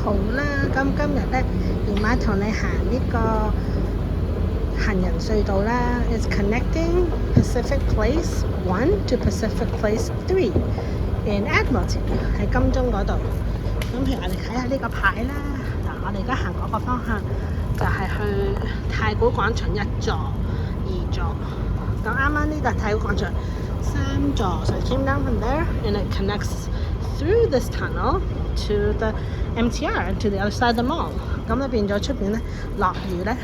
好啦，咁今日咧，姨媽同你行呢個行人隧道啦。It's connecting Pacific Place 1 to Pacific Place 3 in Admiralty 喺金鐘嗰度。咁譬如我哋睇下呢個牌啦。嗱，我哋而家行嗰個方向就係去太古廣場1座、2座。咁啱啱呢個太古廣場3座，so it came down from there and it connects through this tunnel to the MTR to the other side of the mall。咁咧變咗出邊咧落雨咧，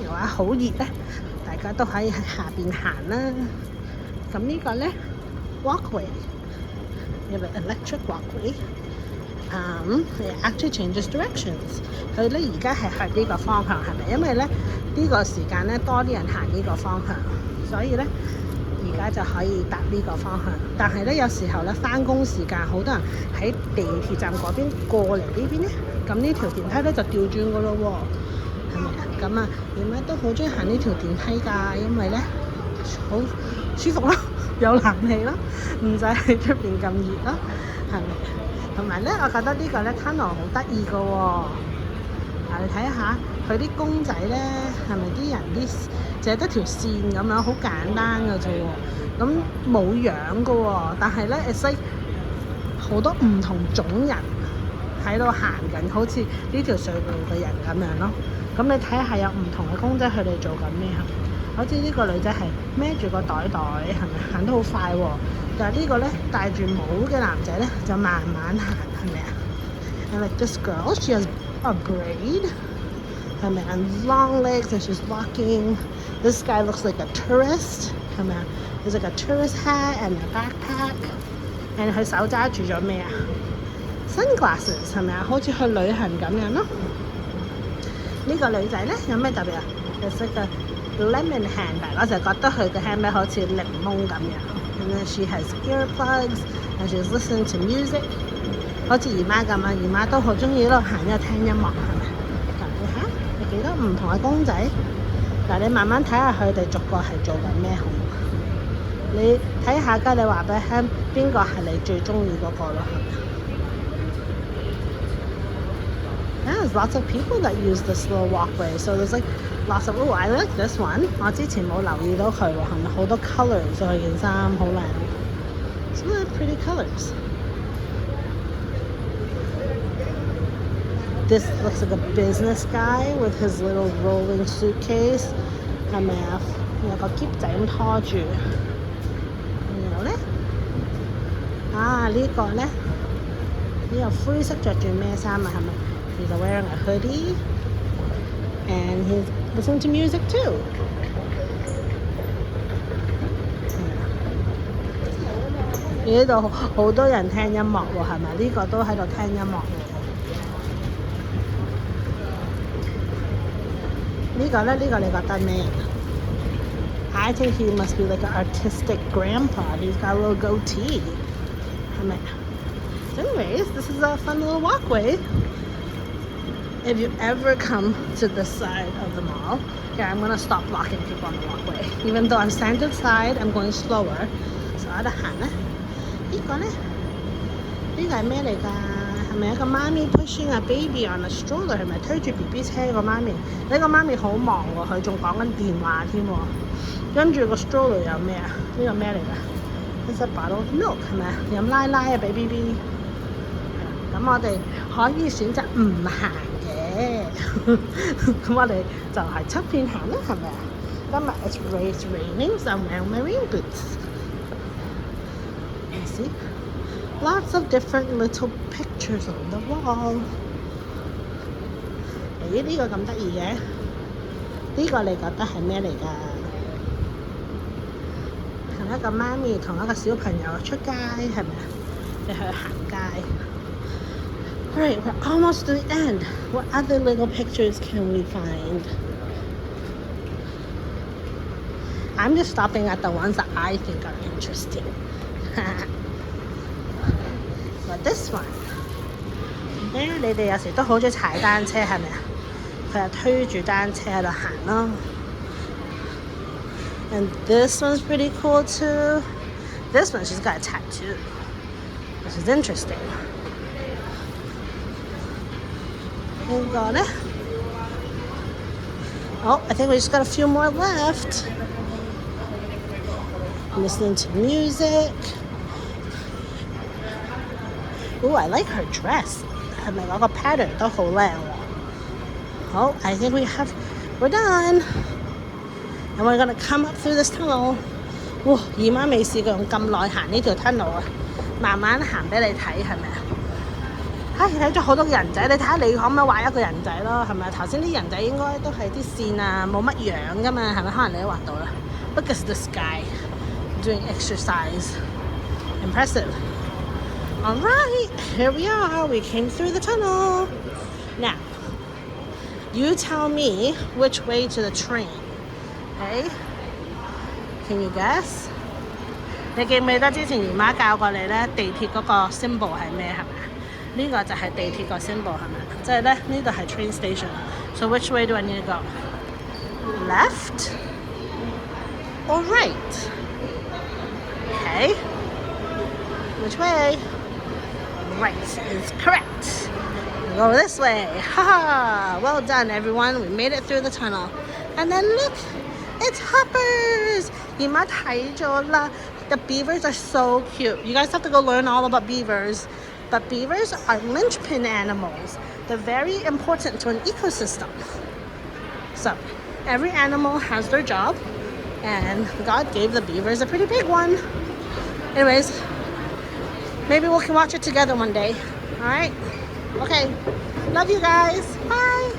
又話好熱咧，大家都可以喺下邊行啦。咁呢個咧 walkway 有個 electric walkway。It actually changes directions。佢咧而家係向呢個方向，係咪？因為咧呢個時間咧多啲人行呢個方向，所以咧而家就可以搭呢個方向。但係咧有時候咧返工時間，好多人喺地鐵站嗰邊過嚟呢邊咧，咁呢條電梯咧就調轉噶咯喎，係咪啊？咁啊，點解都好中意行呢條電梯㗎？因為咧好舒服咯，有冷氣咯，唔使喺出邊咁熱咯，係咪？同埋咧，我覺得呢個咧 tunnel 好得意㗎喎。你睇下佢啲公仔咧，係咪啲人啲淨係得條線咁樣，好簡單㗎啫喎。咁冇樣㗎喎，但係咧 it's like 好多唔同種人喺度行緊，好似呢條隧道嘅人咁樣咯。咁你睇下有唔同嘅公仔，佢哋做緊咩啊？好似呢個女仔係孭住個袋袋，係咪行得好快喎？但係呢個咧戴住帽嘅男仔咧就慢慢行，係咪啊？And like this girl, she has a braid, 係咪？And long legs and she's walking. This guy looks like a tourist, 係咪啊？There's like a tourist hat and a backpack. And 佢手揸住咗咩啊？Sunglasses 係咪啊？好似去旅行咁樣咯。呢個女仔咧有咩特別啊？佢識嘅 lemon handbag， 我就覺得佢嘅 handbag 好似檸檬咁樣。And then she has earplugs and she's listening to music， 好似姨媽咁啊！姨媽都好中意喺度行一度聽音樂，係咪？嗱，你睇有幾多唔同嘅公仔。嗱，你慢慢睇下佢哋逐個係做緊咩好。你睇下㗎，你話俾我聽邊個係你最中意嗰個咯？There's lots of people that use this little walkway, so there's like lots of I like this one。我之前冇留意到佢喎，係咪好多 colours？ 佢件衫好靚 ，so pretty colours。This looks like a business guy with his little rolling suitcase， 係咪啊？有個篋仔咁拖住。然後咧，呢個咧，呢個灰色着住咩衫啊？係咪？ He's wearing a hoodie and he's listening to music too。呢度好多人聽音樂喎，係咪？呢個都喺度聽音樂喎。呢個咧，呢個你覺得咩？I think he must be like an artistic grandpa. He's got a little goatee， 係咪？Anyways, this is a fun little walkway. If you ever come to this side of the mall, I'm going to stop blocking people on the walkway. Even though I'm standing side, I'm going slower. So 我哋行咧，呢個咧，呢個係咩嚟㗎？係咪一個媽咪 pushing a baby on a stroller？ 係咪推住 BB 車個媽咪？呢個媽咪好忙喎，佢仲講緊電話添喎。跟住個 stroller 有咩啊？呢個咩嚟㗎？ It's a bottle of milk， 係咪啊？飲奶奶啊，俾 BB。咁我哋可以選擇唔行嘅，咁我哋就係側邊行啦，係咪啊？今日 it's raining, so I'm wearing my rain boots. You see, lots of different little pictures on the wall. 咦？呢個咁得意嘅，呢個你覺得係咩嚟㗎？係一個媽咪同一個小朋友出街，係咪啊？你去行街。Alright, we're almost to the end. What other little pictures can we find? I'm just stopping at the ones that I think are interesting. But this one, 你哋有時都好中意踩單車，係咪啊？佢係推住單車喺度行咯。And this one's pretty cool too. This one, she's got a tattoo, which is interesting. 呢個呢 Oh, I think we just got a few more left. Listening to music. Ooh, I like her dress. 係咪嗰個 pattern 都好靚喎？好 I think we're done. And we're gonna come up through this tunnel. 哇！姨媽未試過用咁耐行呢條 tunnel 啊！慢慢行俾你睇係咪啊？睇咗好多人仔，你睇下你可唔可以畫一個人仔咯？係咪？頭先啲人仔應該都係啲線啊，冇乜樣噶嘛，係咪？可能你都畫到啦。Look at this guy doing exercise. Impressive. All right, here we are. We came through the tunnel. Now, you tell me which way to the train. Okay? Can you guess? 你記唔記得之前姨媽教過你咧地鐵嗰個 symbol 係咩係咪？呢個就係地鐵個 symbol 係咪？即係咧呢度係 train station. So which way do I need to go? Left or right? Okay. Which way? Right is correct. Go this way. Haha! Well done, everyone. We made it through the tunnel. And then look, it's hoppers. 姨媽睇咗啦. The beavers are so cute. You guys have to go learn all about beavers. But beavers are linchpin animals. They're very important to an ecosystem. So, every animal has their job, and God gave the beavers a pretty big one. Anyways, maybe we can watch it together one day. All right? Okay. Love you guys. Bye.